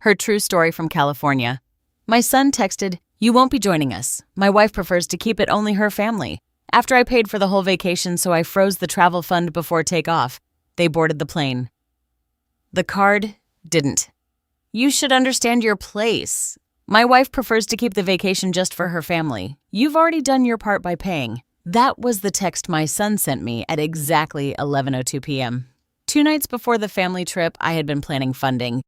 Her true story from California. My son texted, "You won't be joining us. My wife prefers to keep it only her family. After I paid for the whole vacation, so I froze the travel fund before takeoff. They boarded the plane." The card didn't. "You should understand your place. My wife prefers to keep the vacation just for her family. You've already done your part by paying." That was the text my son sent me at exactly 11:02 p.m. 2 nights before the family trip I had been planning funding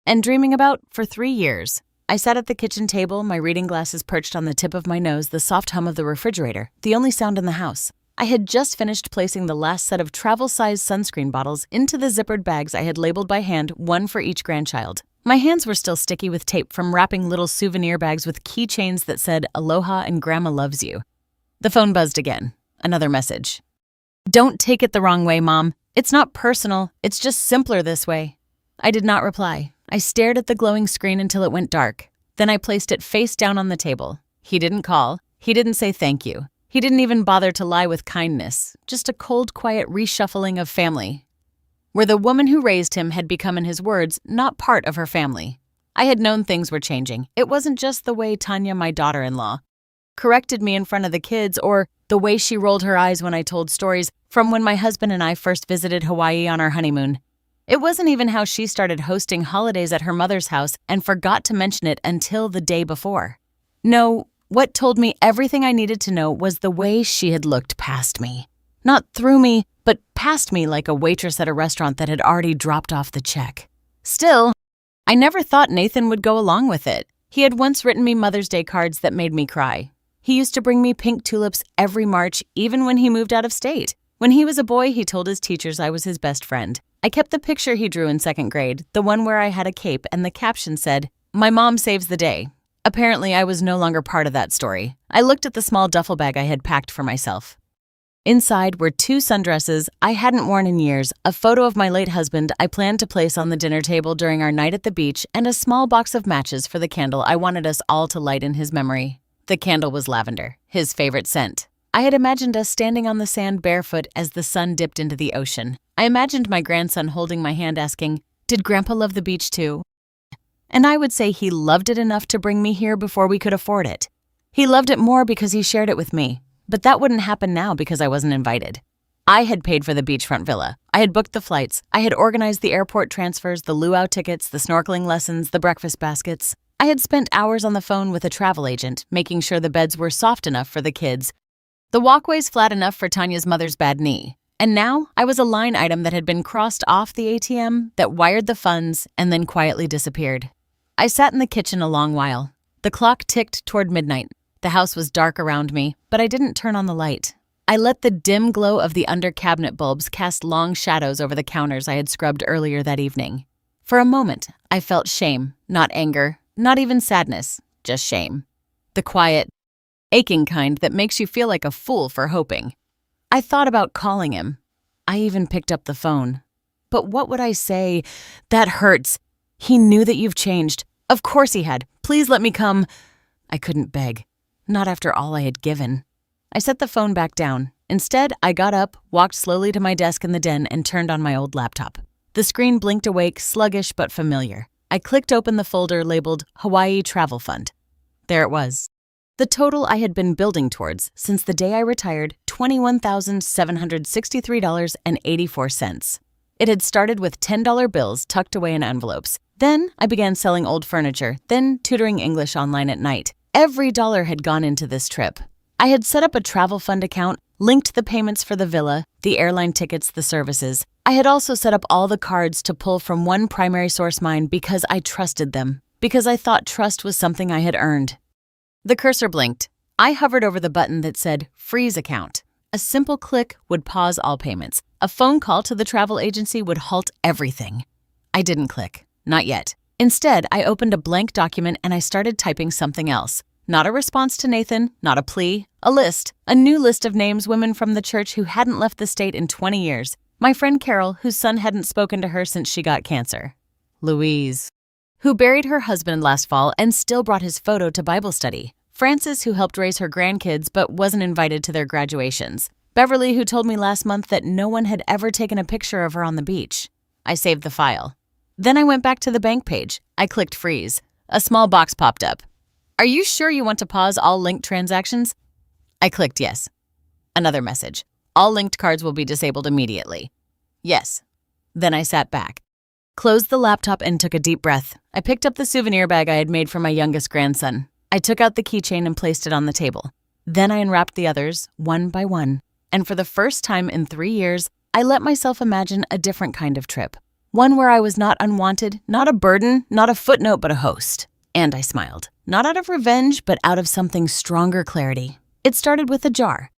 and dreaming about for 3 years. I sat at the kitchen table, my reading glasses perched on the tip of my nose, the soft hum of the refrigerator, the only sound in the house. I had just finished placing the last set of travel-sized sunscreen bottles into the zippered bags I had labeled by hand, one for each grandchild. My hands were still sticky with tape from wrapping little souvenir bags with keychains that said, "Aloha and Grandma loves you." The phone buzzed again. Another message. "Don't take it the wrong way, Mom. It's not personal. It's just simpler this way." I did not reply. I stared at the glowing screen until it went dark. Then I placed it face down on the table. He didn't call. He didn't say thank you. He didn't even bother to lie with kindness. Just a cold, quiet reshuffling of family, where the woman who raised him had become, in his words, not part of her family. I had known things were changing. It wasn't just the way Tanya, my daughter-in-law, corrected me in front of the kids, or the way she rolled her eyes when I told stories from when my husband and I first visited Hawaii on our honeymoon. It wasn't even how she started hosting holidays at her mother's house and forgot to mention it until the day before. No, what told me everything I needed to know was the way she had looked past me. Not through me, but past me, like a waitress at a restaurant that had already dropped off the check. Still, I never thought Nathan would go along with it. He had once written me Mother's Day cards that made me cry. He used to bring me pink tulips every March, even when he moved out of state. When he was a boy, he told his teachers I was his best friend. I kept the picture he drew in 2nd grade, the one where I had a cape and the caption said, "My mom saves the day." Apparently, I was no longer part of that story. I looked at the small duffel bag I had packed for myself. Inside were 2 sundresses I hadn't worn in years, a photo of my late husband I planned to place on the dinner table during our night at the beach, and a small box of matches for the candle I wanted us all to light in his memory. The candle was lavender, his favorite scent. I had imagined us standing on the sand barefoot as the sun dipped into the ocean. I imagined my grandson holding my hand asking, "Did Grandpa love the beach too?" And I would say he loved it enough to bring me here before we could afford it. He loved it more because he shared it with me. But that wouldn't happen now because I wasn't invited. I had paid for the beachfront villa. I had booked the flights. I had organized the airport transfers, the luau tickets, the snorkeling lessons, the breakfast baskets. I had spent hours on the phone with a travel agent, making sure the beds were soft enough for the kids, the walkways flat enough for Tanya's mother's bad knee. And now I was a line item that had been crossed off the ATM, that wired the funds, and then quietly disappeared. I sat in the kitchen a long while. The clock ticked toward midnight. The house was dark around me, but I didn't turn on the light. I let the dim glow of the under-cabinet bulbs cast long shadows over the counters I had scrubbed earlier that evening. For a moment, I felt shame, not anger, not even sadness, just shame. The quiet, aching kind that makes you feel like a fool for hoping. I thought about calling him. I even picked up the phone. But what would I say? "That hurts. He knew that you've changed. Of course he had. Please let me come." I couldn't beg. Not after all I had given. I set the phone back down. Instead, I got up, walked slowly to my desk in the den, and turned on my old laptop. The screen blinked awake, sluggish but familiar. I clicked open the folder labeled Hawaii Travel Fund. There it was. The total I had been building towards since the day I retired, $21,763.84. It had started with $10 bills tucked away in envelopes. Then I began selling old furniture, then tutoring English online at night. Every dollar had gone into this trip. I had set up a travel fund account, linked the payments for the villa, the airline tickets, the services. I had also set up all the cards to pull from one primary source mine because I trusted them, because I thought trust was something I had earned. The cursor blinked. I hovered over the button that said Freeze Account. A simple click would pause all payments. A phone call to the travel agency would halt everything. I didn't click. Not yet. Instead, I opened a blank document and I started typing something else. Not a response to Nathan, not a plea, a list. A new list of names, women from the church who hadn't left the state in 20 years. My friend Carol, whose son hadn't spoken to her since she got cancer. Louise, who buried her husband last fall and still brought his photo to Bible study. Frances, who helped raise her grandkids but wasn't invited to their graduations. Beverly, who told me last month that no one had ever taken a picture of her on the beach. I saved the file. Then I went back to the bank page. I clicked freeze. A small box popped up. Are you sure you want to pause all linked transactions? I clicked yes. Another message. All linked cards will be disabled immediately. Yes. Then I sat back, closed the laptop, and took a deep breath. I picked up the souvenir bag I had made for my youngest grandson. I took out the keychain and placed it on the table. Then I unwrapped the others, one by one. And for the first time in 3 years, I let myself imagine a different kind of trip. One where I was not unwanted, not a burden, not a footnote, but a host. And I smiled. Not out of revenge, but out of something stronger clarity. It started with a jar.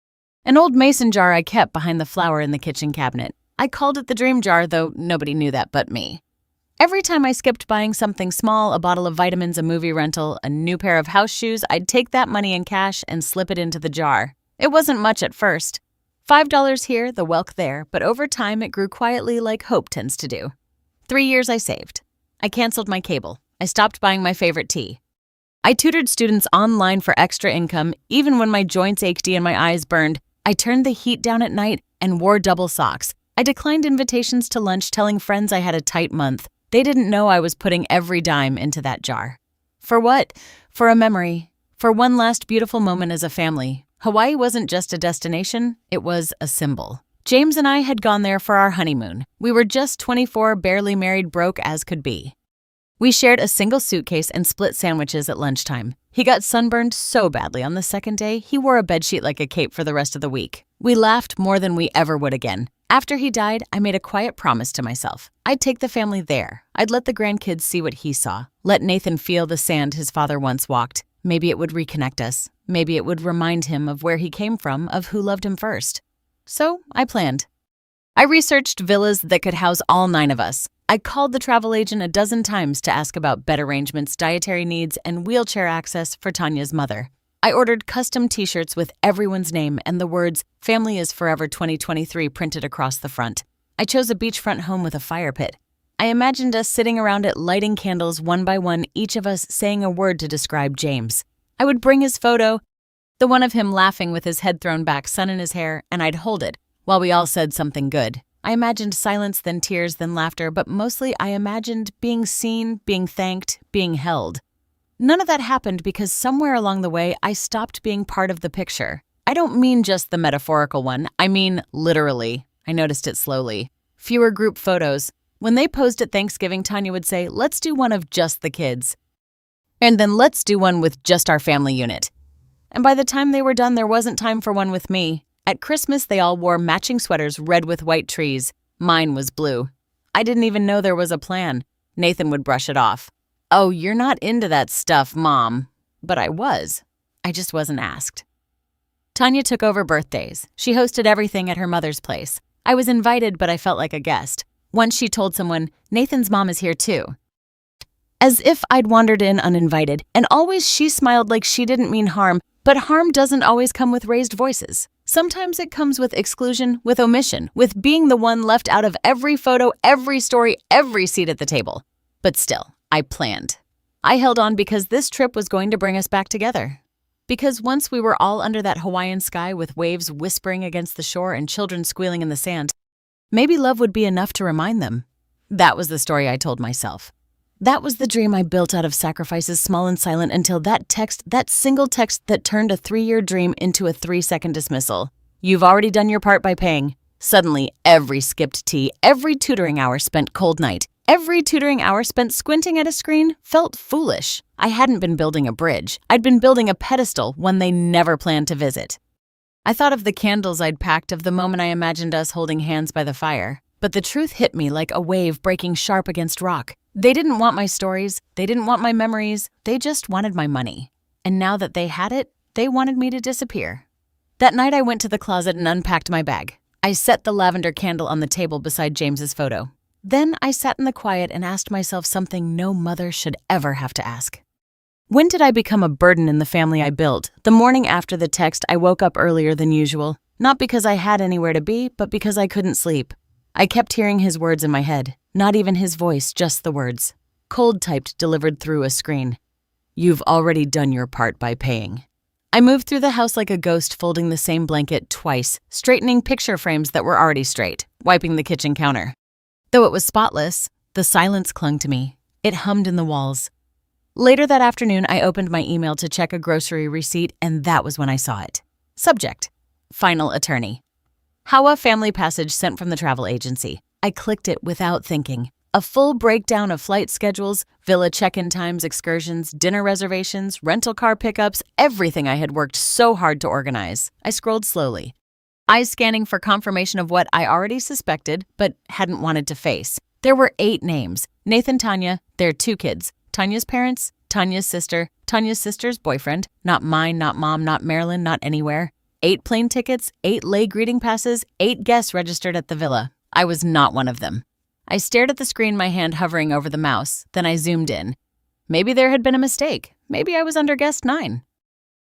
An old mason jar I kept behind the flower in the kitchen cabinet. I called it the dream jar, though nobody knew that but me. Every time I skipped buying something small, a bottle of vitamins, a movie rental, a new pair of house shoes, I'd take that money in cash and slip it into the jar. It wasn't much at first. $5 here, the welk there, but over time it grew quietly like hope tends to do. 3 years I saved. I canceled my cable. I stopped buying my favorite tea. I tutored students online for extra income, even when my joints ached and my eyes burned. I turned the heat down at night and wore double socks. I declined invitations to lunch, telling friends I had a tight month. They didn't know I was putting every dime into that jar. For what? For a memory. For one last beautiful moment as a family. Hawaii wasn't just a destination, it was a symbol. James and I had gone there for our honeymoon. We were just 24, barely married, broke as could be. We shared a single suitcase and split sandwiches at lunchtime. He got sunburned so badly on the second day, he wore a bedsheet like a cape for the rest of the week. We laughed more than we ever would again. After he died, I made a quiet promise to myself. I'd take the family there. I'd let the grandkids see what he saw. Let Nathan feel the sand his father once walked. Maybe it would reconnect us. Maybe it would remind him of where he came from, of who loved him first. So I planned. I researched villas that could house all 9 of us. I called the travel agent a dozen times to ask about bed arrangements, dietary needs, and wheelchair access for Tanya's mother. I ordered custom t-shirts with everyone's name and the words, "Family is Forever 2023" printed across the front. I chose a beachfront home with a fire pit. I imagined us sitting around it lighting candles one by one, each of us saying a word to describe James. I would bring his photo, the one of him laughing with his head thrown back, sun in his hair, and I'd hold it while we all said something good. I imagined silence, then tears, then laughter, but mostly I imagined being seen, being thanked, being held. None of that happened because somewhere along the way, I stopped being part of the picture. I don't mean just the metaphorical one. I mean literally. I noticed it slowly. Fewer group photos. When they posed at Thanksgiving, Tanya would say, "Let's do one of just the kids." And then let's do one with just our family unit. And by the time they were done, there wasn't time for one with me. At Christmas, they all wore matching sweaters, red with white trees. Mine was blue. I didn't even know there was a plan. Nathan would brush it off. "Oh, you're not into that stuff, Mom." But I was. I just wasn't asked. Tanya took over birthdays. She hosted everything at her mother's place. I was invited, but I felt like a guest. Once she told someone, "Nathan's mom is here too." As if I'd wandered in uninvited, and always she smiled like she didn't mean harm, but harm doesn't always come with raised voices. Sometimes it comes with exclusion, with omission, with being the one left out of every photo, every story, every seat at the table. But still, I planned. I held on because this trip was going to bring us back together. Because once we were all under that Hawaiian sky with waves whispering against the shore and children squealing in the sand, maybe love would be enough to remind them. That was the story I told myself. That was the dream I built out of sacrifices small and silent until that single text that turned a 3-year dream into a 3-second dismissal. "You've already done your part by paying." Suddenly, every skipped tea, every tutoring hour spent cold night, every tutoring hour spent squinting at a screen felt foolish. I hadn't been building a bridge. I'd been building a pedestal, one they never planned to visit. I thought of the candles I'd packed, of the moment I imagined us holding hands by the fire. But the truth hit me like a wave breaking sharp against rock. They didn't want my stories. They didn't want my memories. They just wanted my money. And now that they had it, they wanted me to disappear. That night I went to the closet and unpacked my bag. I set the lavender candle on the table beside James's photo. Then I sat in the quiet and asked myself something no mother should ever have to ask. When did I become a burden in the family I built? The morning after the text, I woke up earlier than usual. Not because I had anywhere to be, but because I couldn't sleep. I kept hearing his words in my head. Not even his voice, just the words. Cold typed, delivered through a screen. "You've already done your part by paying." I moved through the house like a ghost, folding the same blanket twice, straightening picture frames that were already straight, wiping the kitchen counter. Though it was spotless, The silence clung to me. It hummed in the walls. Later that afternoon, I opened my email to check a grocery receipt, and that was when I saw it. Subject: Final Attorney. Hawa Family Passage sent from the travel agency. I clicked it without thinking. A full breakdown of flight schedules, villa check-in times, excursions, dinner reservations, rental car pickups, everything I had worked so hard to organize. I scrolled slowly, eyes scanning for confirmation of what I already suspected but hadn't wanted to face. There were 8 names: Nathan, Tanya, their 2 kids, Tanya's parents, Tanya's sister, Tanya's sister's boyfriend, not mine, not mom, not Marilyn, not anywhere. 8 plane tickets, 8 lay greeting passes, 8 guests registered at the villa. I was not one of them. I stared at the screen, my hand hovering over the mouse. Then I zoomed in. Maybe there had been a mistake. Maybe I was under guest 9.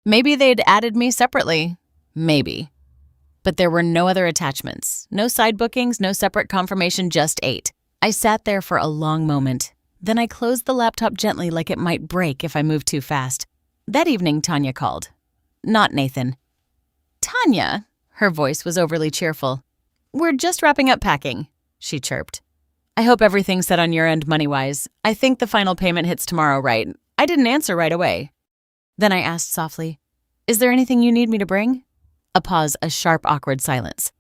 Maybe they'd added me separately. Maybe. But there were no other attachments. No side bookings, no separate confirmation, just 8. I sat there for a long moment. Then I closed the laptop gently like it might break if I moved too fast. That evening, Tanya called. Not Nathan. Tanya, her voice was overly cheerful. We're just wrapping up packing, she chirped. I hope everything's set on your end money-wise. I think the final payment hits tomorrow, right? I didn't answer right away. Then I asked softly, is there anything you need me to bring? A pause, a sharp, awkward silence.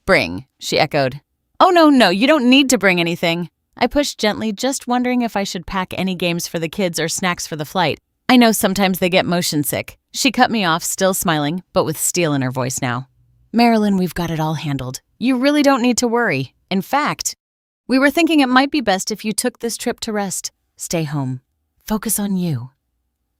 Bring, she echoed. Oh, no, you don't need to bring anything. I pushed gently, just wondering if I should pack any games for the kids or snacks for the flight. I know sometimes they get motion sick. She cut me off, still smiling, but with steel in her voice now. Marilyn, we've got it all handled. You really don't need to worry. In fact, we were thinking it might be best if you took this trip to rest. Stay home. Focus on you.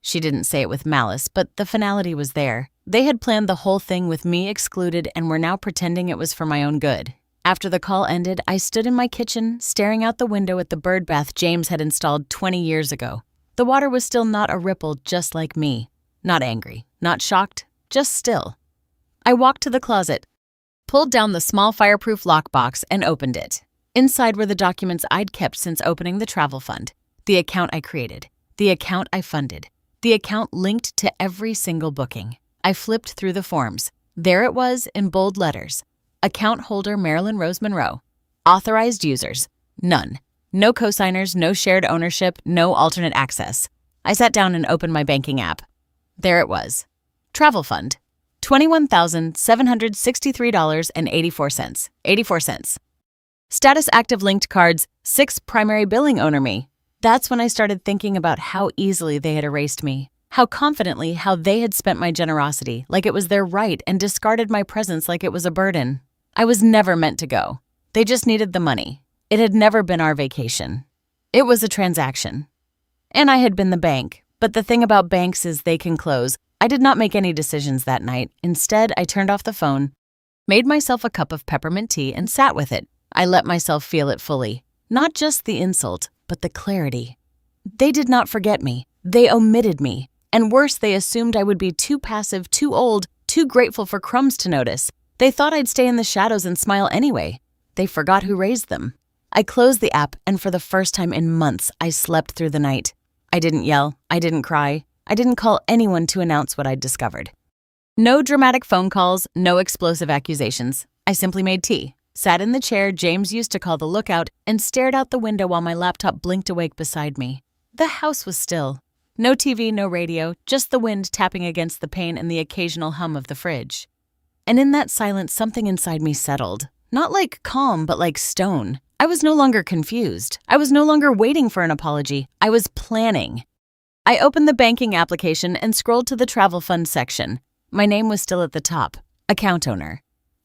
She didn't say it with malice, but the finality was there. They had planned the whole thing with me excluded and were now pretending it was for my own good. After the call ended, I stood in my kitchen, staring out the window at the bird bath James had installed 20 years ago. The water was still not a ripple, just like me. Not angry, not shocked, just still. I walked to the closet, pulled down the small fireproof lockbox, and opened it. Inside were the documents I'd kept since opening the travel fund. The account I created. The account I funded. The account linked to every single booking. I flipped through the forms. There it was in bold letters. Account holder Marilyn Rose Monroe. Authorized users. None. No cosigners, no shared ownership, no alternate access. I sat down and opened my banking app. There it was. Travel fund. $21,763.84. 84 cents. Status active linked cards, 6 primary billing owner me. That's when I started thinking about how easily they had erased me. How confidently how they had spent my generosity like it was their right and discarded my presence like it was a burden. I was never meant to go. They just needed the money. It had never been our vacation. It was a transaction. And I had been the bank. But the thing about banks is they can close. I did not make any decisions that night. Instead, I turned off the phone, made myself a cup of peppermint tea, and sat with it. I let myself feel it fully. Not just the insult, but the clarity. They did not forget me. They omitted me. And worse, they assumed I would be too passive, too old, too grateful for crumbs to notice. They thought I'd stay in the shadows and smile anyway. They forgot who raised them. I closed the app, and for the first time in months, I slept through the night. I didn't yell. I didn't cry. I didn't call anyone to announce what I'd discovered. No dramatic phone calls, no explosive accusations. I simply made tea, sat in the chair James used to call the lookout, and stared out the window while my laptop blinked awake beside me. The house was still. No TV, no radio, just the wind tapping against the pane and the occasional hum of the fridge. And in that silence, something inside me settled. Not like calm, but like stone. I was no longer confused. I was no longer waiting for an apology. I was planning. I opened the banking application and scrolled to the travel fund section. My name was still at the top. Account owner.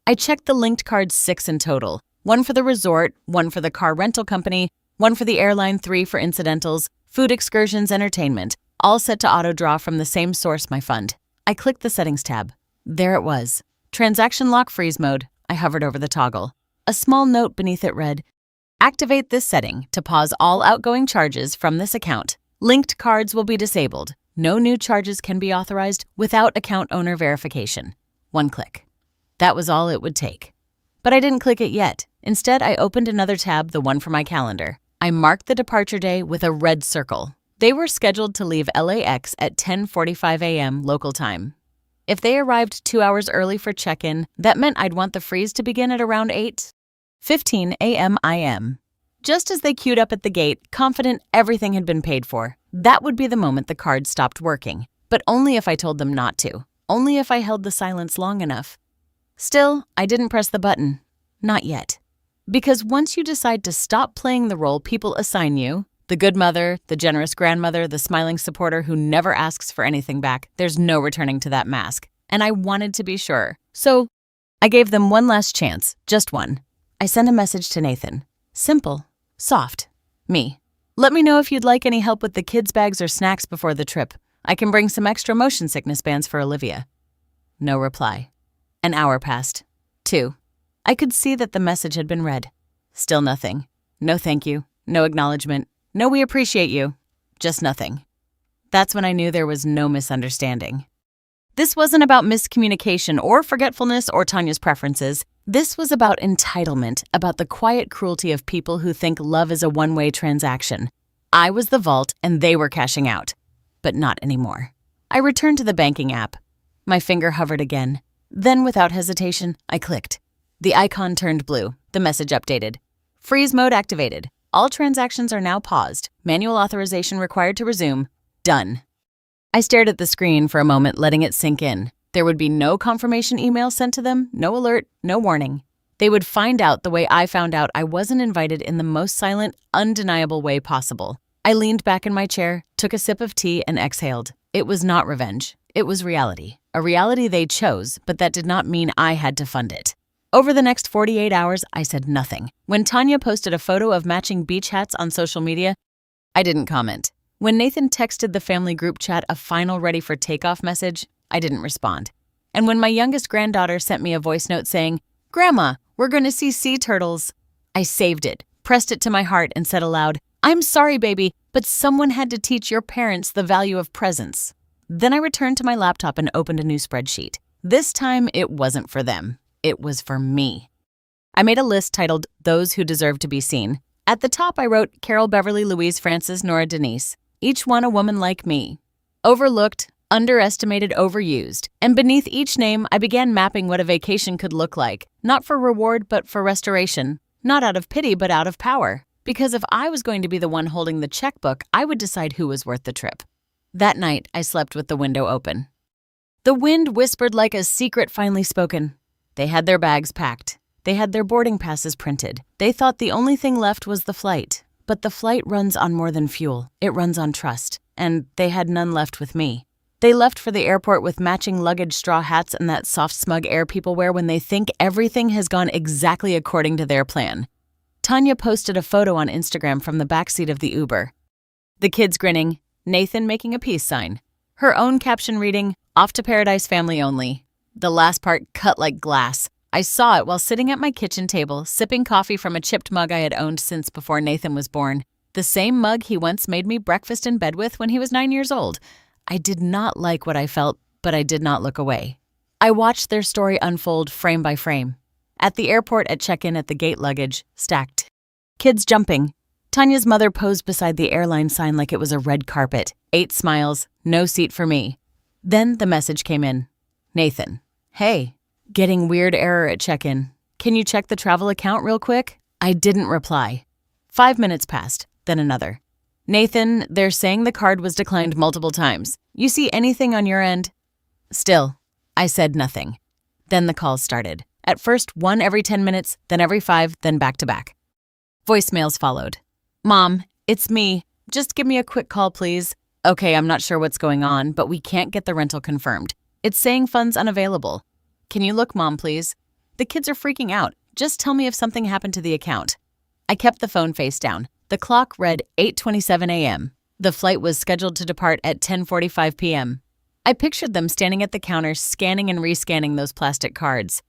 I checked the linked cards, 6 in total. 1 for the resort, 1 for the car rental company, 1 for the airline, 3 for incidentals, food excursions, entertainment, all set to auto-draw from the same source, my fund. I clicked the settings tab. There it was. Transaction lock freeze mode. I hovered over the toggle. A small note beneath it read, activate this setting to pause all outgoing charges from this account. Linked cards will be disabled. No new charges can be authorized without account owner verification. 1 click. That was all it would take. But I didn't click it yet. Instead, I opened another tab, the one for my calendar. I marked the departure day with a red circle. They were scheduled to leave LAX at 10:45 a.m. local time. If they arrived 2 hours early for check-in, that meant I'd want the freeze to begin at around 8:15 a.m. IM. Just as they queued up at the gate, confident everything had been paid for, that would be the moment the card stopped working. But only if I told them not to. Only if I held the silence long enough. Still, I didn't press the button. Not yet. Because once you decide to stop playing the role people assign you, the good mother, the generous grandmother, the smiling supporter who never asks for anything back, there's no returning to that mask. And I wanted to be sure. So, I gave them one last chance, just one. I sent a message to Nathan. Simple, soft, me. Let me know if you'd like any help with the kids' bags or snacks before the trip. I can bring some extra motion sickness bands for Olivia. No reply. An hour passed. 2. I could see that the message had been read. Still nothing. No thank you. No acknowledgement. No we appreciate you. Just nothing. That's when I knew there was no misunderstanding. This wasn't about miscommunication or forgetfulness or Tanya's preferences. This was about entitlement, about the quiet cruelty of people who think love is a one-way transaction. I was the vault and they were cashing out. But not anymore. I returned to the banking app. My finger hovered again. Then, without hesitation, I clicked. The icon turned blue. The message updated. Freeze mode activated. All transactions are now paused. Manual authorization required to resume. Done. I stared at the screen for a moment, letting it sink in. There would be no confirmation email sent to them, no alert, no warning. They would find out the way I found out I wasn't invited in the most silent, undeniable way possible. I leaned back in my chair, took a sip of tea, and exhaled. It was not revenge. It was reality. A reality they chose, but that did not mean I had to fund it. Over the next 48 hours, I said nothing. When Tanya posted a photo of matching beach hats on social media, I didn't comment. When Nathan texted the family group chat a final ready for takeoff message, I didn't respond. And when my youngest granddaughter sent me a voice note saying, "Grandma, we're going to see sea turtles," I saved it, pressed it to my heart, and said aloud, "I'm sorry, baby, but someone had to teach your parents the value of presence." Then I returned to my laptop and opened a new spreadsheet. This time, it wasn't for them. It was for me. I made a list titled, "Those Who Deserve to Be Seen." At the top, I wrote Carol, Beverly, Louise, Frances, Nora, Denise. Each one a woman like me. Overlooked, underestimated, overused. And beneath each name, I began mapping what a vacation could look like. Not for reward, but for restoration. Not out of pity, but out of power. Because if I was going to be the one holding the checkbook, I would decide who was worth the trip. That night, I slept with the window open. The wind whispered like a secret finally spoken. They had their bags packed. They had their boarding passes printed. They thought the only thing left was the flight. But the flight runs on more than fuel. It runs on trust. And they had none left with me. They left for the airport with matching luggage, straw hats, and that soft, smug air people wear when they think everything has gone exactly according to their plan. Tanya posted a photo on Instagram from the backseat of the Uber. The kids grinning, Nathan making a peace sign. Her own caption reading, "Off to Paradise family only." The last part cut like glass. I saw it while sitting at my kitchen table, sipping coffee from a chipped mug I had owned since before Nathan was born. The same mug he once made me breakfast in bed with when he was 9 years old. I did not like what I felt, but I did not look away. I watched their story unfold frame by frame. At the airport, at check-in, at the gate, luggage, stacked. Kids jumping. Tanya's mother posed beside the airline sign like it was a red carpet. 8 smiles, no seat for me. Then the message came in. Nathan, hey, getting weird error at check-in. Can you check the travel account real quick? I didn't reply. 5 minutes passed, then another. Nathan, they're saying the card was declined multiple times. You see anything on your end? Still, I said nothing. Then the calls started. At first, 1 every 10 minutes, then every 5, then back to back. Voicemails followed. Mom, it's me. Just give me a quick call, please. Okay, I'm not sure what's going on, but we can't get the rental confirmed. It's saying funds unavailable. Can you look, Mom, please? The kids are freaking out. Just tell me if something happened to the account. I kept the phone face down. The clock read 8:27 a.m. The flight was scheduled to depart at 10:45 p.m. I pictured them standing at the counter, scanning and rescanning those plastic cards.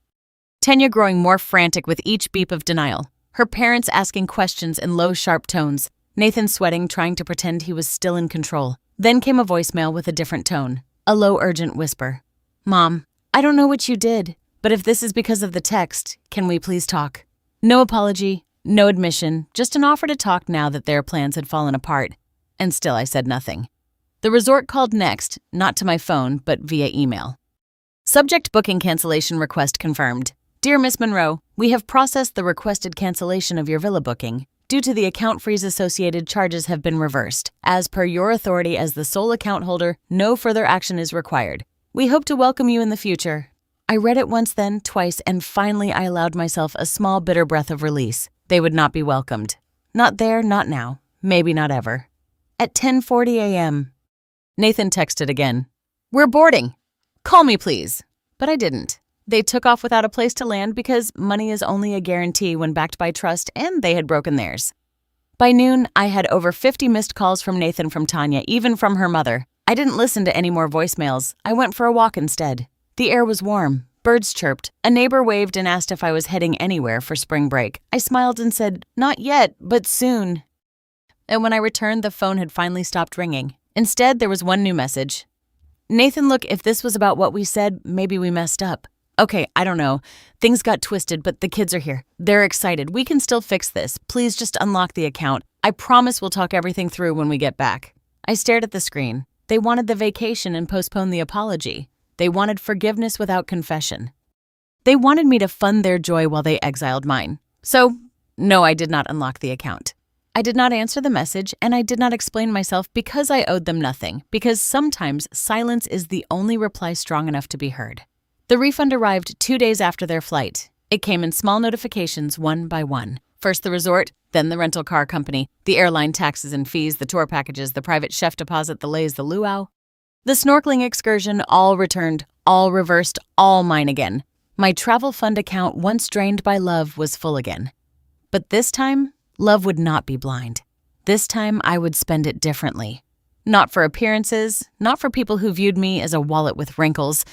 Tanya growing more frantic with each beep of denial. Her parents asking questions in low, sharp tones. Nathan sweating, trying to pretend he was still in control. Then came a voicemail with a different tone. A low, urgent whisper. Mom, I don't know what you did, but if this is because of the text, can we please talk? No apology, no admission, just an offer to talk now that their plans had fallen apart. And still I said nothing. The resort called next, not to my phone, but via email. Subject booking cancellation request confirmed. Dear Miss Monroe, we have processed the requested cancellation of your villa booking. Due to the account freeze associated charges have been reversed. As per your authority as the sole account holder, no further action is required. We hope to welcome you in the future. I read it once, then twice, and finally I allowed myself a small bitter breath of release. They would not be welcomed. Not there, not now. Maybe not ever. At 10:40 a.m. Nathan texted again. We're boarding. Call me, please. But I didn't. They took off without a place to land because money is only a guarantee when backed by trust, and they had broken theirs. By noon, I had over 50 missed calls from Nathan from Tanya, even from her mother. I didn't listen to any more voicemails. I went for a walk instead. The air was warm. Birds chirped. A neighbor waved and asked if I was heading anywhere for spring break. I smiled and said, not yet, but soon. And when I returned, the phone had finally stopped ringing. Instead, there was one new message. Nathan, look, if this was about what we said, maybe we messed up. Okay, I don't know. Things got twisted, but the kids are here. They're excited. We can still fix this. Please just unlock the account. I promise we'll talk everything through when we get back. I stared at the screen. They wanted the vacation and postponed the apology. They wanted forgiveness without confession. They wanted me to fund their joy while they exiled mine. So, no, I did not unlock the account. I did not answer the message, and I did not explain myself because I owed them nothing, because sometimes silence is the only reply strong enough to be heard. The refund arrived 2 days after their flight. It came in small notifications one by one. First the resort, then the rental car company, the airline taxes and fees, the tour packages, the private chef deposit, the lays, the luau. The snorkeling excursion, all returned, all reversed, all mine again. My travel fund account, once drained by love, was full again. But this time, love would not be blind. This time, I would spend it differently. Not for appearances, not for people who viewed me as a wallet with wrinkles.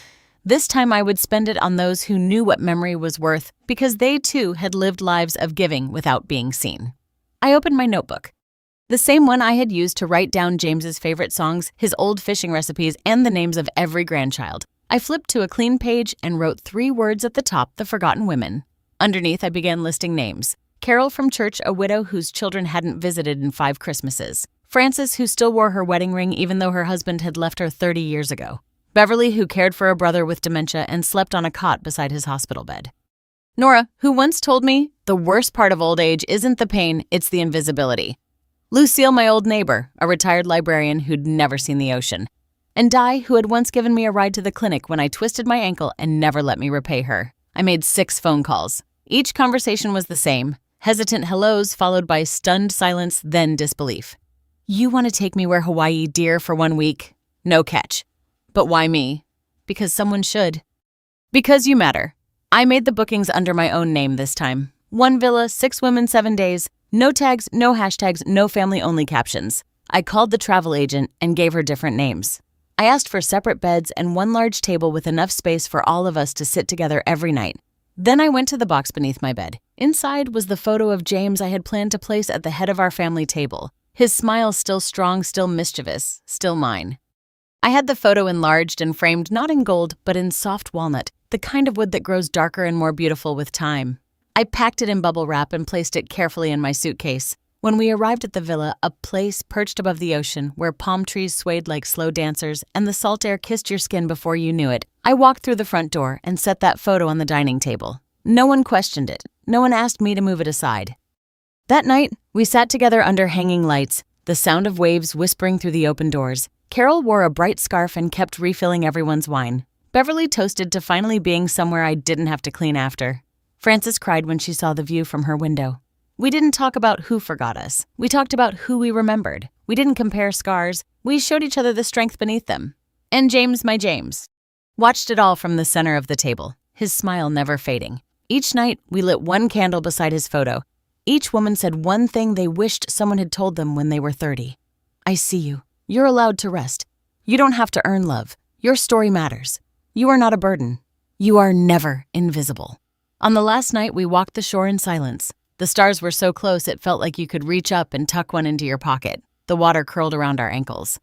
This time I would spend it on those who knew what memory was worth because they too had lived lives of giving without being seen. I opened my notebook. The same one I had used to write down James's favorite songs, his old fishing recipes, and the names of every grandchild. I flipped to a clean page and wrote 3 words at the top, the forgotten women. Underneath, I began listing names. Carol from church, a widow whose children hadn't visited in 5 Christmases. Frances, who still wore her wedding ring even though her husband had left her 30 years ago. Beverly, who cared for a brother with dementia and slept on a cot beside his hospital bed. Nora, who once told me, the worst part of old age isn't the pain, it's the invisibility. Lucille, my old neighbor, a retired librarian who'd never seen the ocean. And Di, who had once given me a ride to the clinic when I twisted my ankle and never let me repay her. I made 6 phone calls. Each conversation was the same. Hesitant hellos followed by stunned silence, then disbelief. You want to take me where Hawaii, dear, for 1 week? No catch. But why me? Because someone should. Because you matter. I made the bookings under my own name this time. 1 villa, 6 women, 7 days. No tags, no hashtags, no family-only captions. I called the travel agent and gave her different names. I asked for separate beds and 1 large table with enough space for all of us to sit together every night. Then I went to the box beneath my bed. Inside was the photo of James I had planned to place at the head of our family table. His smile still strong, still mischievous, still mine. I had the photo enlarged and framed not in gold, but in soft walnut, the kind of wood that grows darker and more beautiful with time. I packed it in bubble wrap and placed it carefully in my suitcase. When we arrived at the villa, a place perched above the ocean where palm trees swayed like slow dancers and the salt air kissed your skin before you knew it, I walked through the front door and set that photo on the dining table. No one questioned it. No one asked me to move it aside. That night, we sat together under hanging lights, the sound of waves whispering through the open doors. Carol wore a bright scarf and kept refilling everyone's wine. Beverly toasted to finally being somewhere I didn't have to clean after. Frances cried when she saw the view from her window. We didn't talk about who forgot us. We talked about who we remembered. We didn't compare scars. We showed each other the strength beneath them. And James, my James, watched it all from the center of the table, his smile never fading. Each night, we lit 1 candle beside his photo. Each woman said one thing they wished someone had told them when they were 30. I see you. You're allowed to rest. You don't have to earn love. Your story matters. You are not a burden. You are never invisible. On the last night, we walked the shore in silence. The stars were so close it felt like you could reach up and tuck one into your pocket. The water curled around our ankles.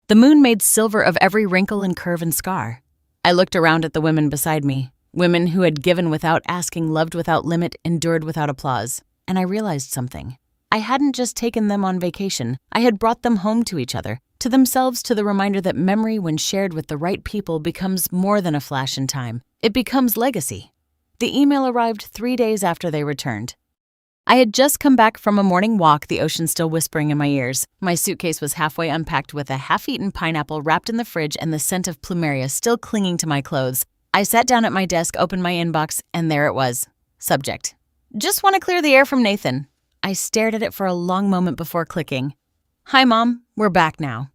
The moon made silver of every wrinkle and curve and scar. I looked around at the women beside me, women who had given without asking, loved without limit, endured without applause. And I realized something. I hadn't just taken them on vacation. I had brought them home to each other, to themselves, to the reminder that memory, when shared with the right people, becomes more than a flash in time. It becomes legacy. The email arrived 3 days after they returned. I had just come back from a morning walk, the ocean still whispering in my ears. My suitcase was halfway unpacked with a half-eaten pineapple wrapped in the fridge and the scent of plumeria still clinging to my clothes. I sat down at my desk, opened my inbox, and there it was. Subject: just want to clear the air from Nathan. I stared at it for a long moment before clicking. Hi, Mom. We're back now.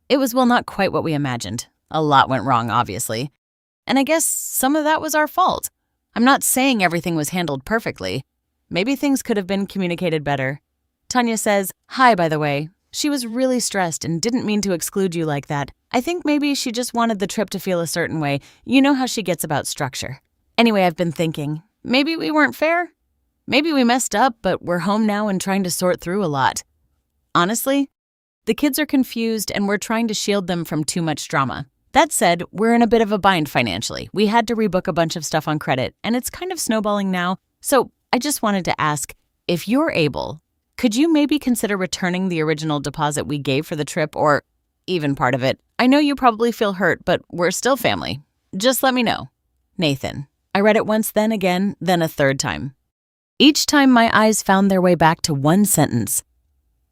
It was, well, not quite what we imagined. A lot went wrong, obviously. And I guess some of that was our fault. I'm not saying everything was handled perfectly. Maybe things could have been communicated better. Tanya says, hi, by the way. She was really stressed and didn't mean to exclude you like that. I think maybe she just wanted the trip to feel a certain way. You know how she gets about structure. Anyway, I've been thinking, maybe we weren't fair? Maybe we messed up, but we're home now and trying to sort through a lot. Honestly, the kids are confused and we're trying to shield them from too much drama. That said, we're in a bit of a bind financially. We had to rebook a bunch of stuff on credit, and it's kind of snowballing now. So I just wanted to ask, if you're able, could you maybe consider returning the original deposit we gave for the trip, or even part of it? I know you probably feel hurt, but we're still family. Just let me know. Nathan. I read it once, then again, then a third time. Each time my eyes found their way back to one sentence.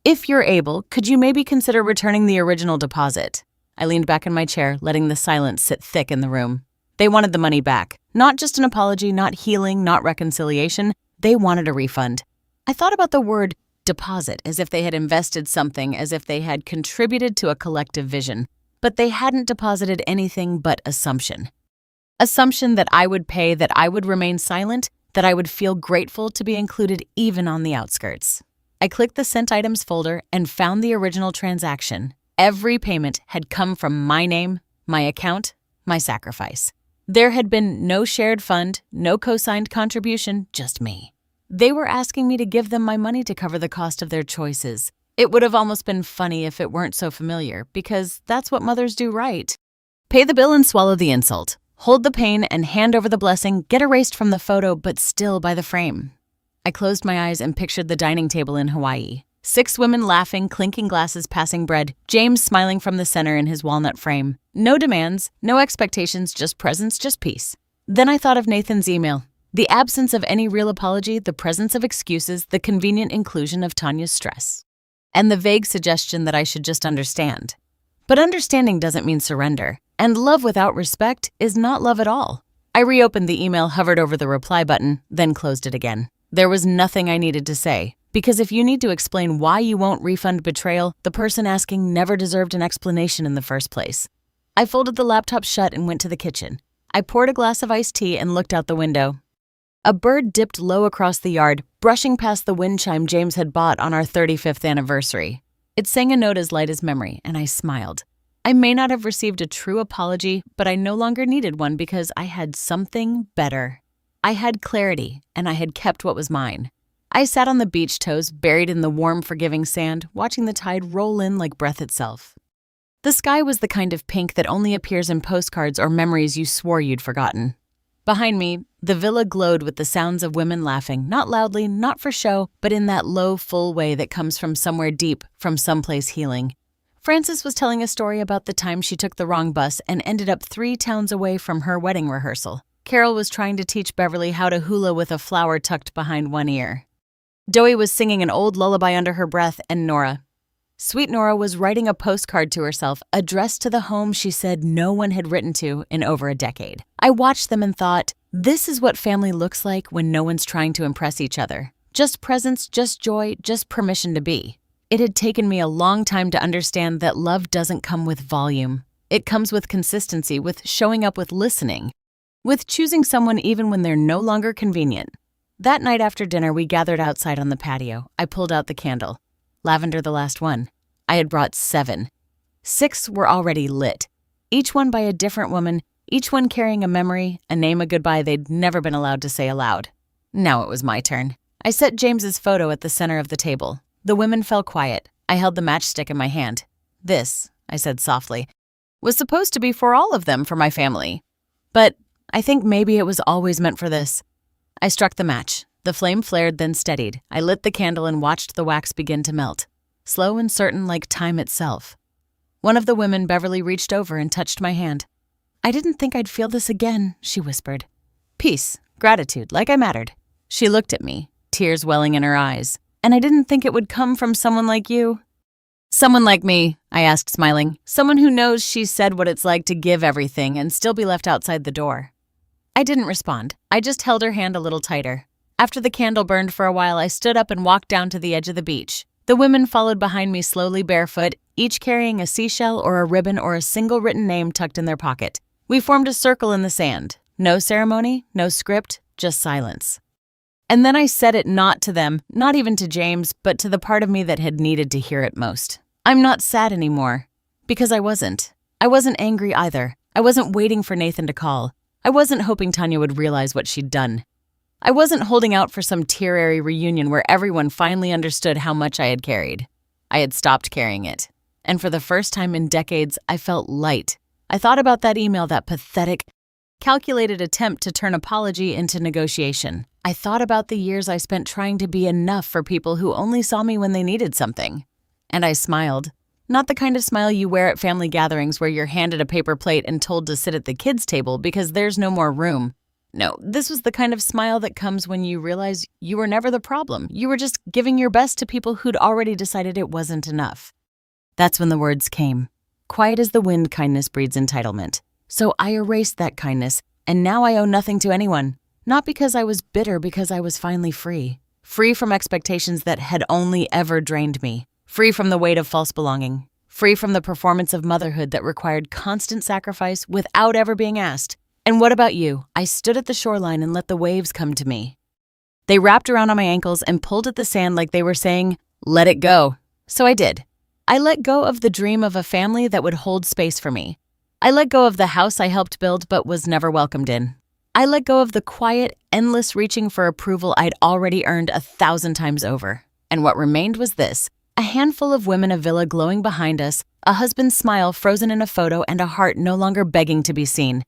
If you're able, could you maybe consider returning the original deposit? I leaned back in my chair, letting the silence sit thick in the room. They wanted the money back. Not just an apology, not healing, not reconciliation. They wanted a refund. I thought about the word deposit as if they had invested something, as if they had contributed to a collective vision. But they hadn't deposited anything but assumption. Assumption that I would pay, that I would remain silent, that I would feel grateful to be included even on the outskirts. I clicked the sent items folder and found the original transaction. Every payment had come from my name, my account, my sacrifice. There had been no shared fund, no co-signed contribution, just me. They were asking me to give them my money to cover the cost of their choices. It would have almost been funny if it weren't so familiar, because that's what mothers do, right? Pay the bill and swallow the insult. Hold the pain and hand over the blessing, get erased from the photo, but still by the frame. I closed my eyes and pictured the dining table in Hawaii. 6 women laughing, clinking glasses, passing bread. James smiling from the center in his walnut frame. No demands, no expectations, just presence, just peace. Then I thought of Nathan's email. The absence of any real apology, the presence of excuses, the convenient inclusion of Tanya's stress. And the vague suggestion that I should just understand. But understanding doesn't mean surrender. And love without respect is not love at all. I reopened the email, hovered over the reply button, then closed it again. There was nothing I needed to say. Because if you need to explain why you won't refund betrayal, the person asking never deserved an explanation in the first place. I folded the laptop shut and went to the kitchen. I poured a glass of iced tea and looked out the window. A bird dipped low across the yard, brushing past the wind chime James had bought on our 35th anniversary. It sang a note as light as memory, and I smiled. I may not have received a true apology, but I no longer needed one because I had something better. I had clarity, and I had kept what was mine. I sat on the beach toes, buried in the warm, forgiving sand, watching the tide roll in like breath itself. The sky was the kind of pink that only appears in postcards or memories you swore you'd forgotten. Behind me, the villa glowed with the sounds of women laughing, not loudly, not for show, but in that low, full way that comes from somewhere deep, from someplace healing. Frances was telling a story about the time she took the wrong bus and ended up 3 towns away from her wedding rehearsal. Carol was trying to teach Beverly how to hula with a flower tucked behind one ear. Doey was singing an old lullaby under her breath, and Sweet Nora was writing a postcard to herself, addressed to the home she said no one had written to in over a decade. I watched them and thought, this is what family looks like when no one's trying to impress each other. Just presence, just joy, just permission to be. It had taken me a long time to understand that love doesn't come with volume. It comes with consistency, with showing up, with listening, with choosing someone even when they're no longer convenient. That night after dinner, we gathered outside on the patio. I pulled out the candle. Lavender the last one. I had brought 7. 6 were already lit. Each one by a different woman, each one carrying a memory, a name, a goodbye they'd never been allowed to say aloud. Now it was my turn. I set James's photo at the center of the table. The women fell quiet. I held the matchstick in my hand. This, I said softly, was supposed to be for all of them, for my family. But I think maybe it was always meant for this. I struck the match. The flame flared, then steadied. I lit the candle and watched the wax begin to melt. Slow and certain like time itself. One of the women, Beverly, reached over and touched my hand. I didn't think I'd feel this again, she whispered. Peace, gratitude, like I mattered. She looked at me. tears welling in her eyes. And I didn't think it would come from someone like you. Someone like me, I asked, smiling. Someone who knows she said what it's like to give everything and still be left outside the door. I didn't respond. I just held her hand a little tighter. After the candle burned for a while, I stood up and walked down to the edge of the beach. The women followed behind me slowly barefoot, each carrying a seashell or a ribbon or a single written name tucked in their pocket. We formed a circle in the sand. No ceremony, no script, just silence. And then I said it not to them, not even to James, but to the part of me that had needed to hear it most. I'm not sad anymore. Because I wasn't. I wasn't angry either. I wasn't waiting for Nathan to call. I wasn't hoping Tanya would realize what she'd done. I wasn't holding out for some tearary reunion where everyone finally understood how much I had carried. I had stopped carrying it. And for the first time in decades, I felt light. I thought about that email, that pathetic, calculated attempt to turn apology into negotiation. I thought about the years I spent trying to be enough for people who only saw me when they needed something. And I smiled. Not the kind of smile you wear at family gatherings where you're handed a paper plate and told to sit at the kids' table because there's no more room. No, this was the kind of smile that comes when you realize you were never the problem. You were just giving your best to people who'd already decided it wasn't enough. That's when the words came. Quiet as the wind, kindness breeds entitlement. So I erased that kindness, and now I owe nothing to anyone. Not because I was bitter, because I was finally free. Free from expectations that had only ever drained me. Free from the weight of false belonging. Free from the performance of motherhood that required constant sacrifice without ever being asked. And what about you? I stood at the shoreline and let the waves come to me. They wrapped around on my ankles and pulled at the sand like they were saying, let it go. So I did. I let go of the dream of a family that would hold space for me. I let go of the house I helped build but was never welcomed in. I let go of the quiet, endless reaching for approval I'd already earned 1,000 times over. And what remained was this. A handful of women, a villa glowing behind us, a husband's smile frozen in a photo, and a heart no longer begging to be seen.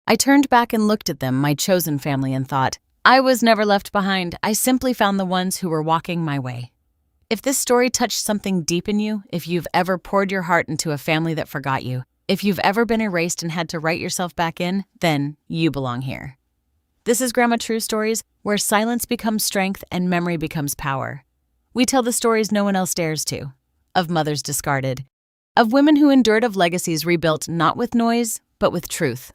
I turned back and looked at them, my chosen family, and thought, I was never left behind. I simply found the ones who were walking my way. If this story touched something deep in you, if you've ever poured your heart into a family that forgot you, if you've ever been erased and had to write yourself back in, then you belong here. This is Grandma True Stories, where silence becomes strength and memory becomes power. We tell the stories no one else dares to. Of mothers discarded. Of women who endured, of legacies rebuilt not with noise, but with truth.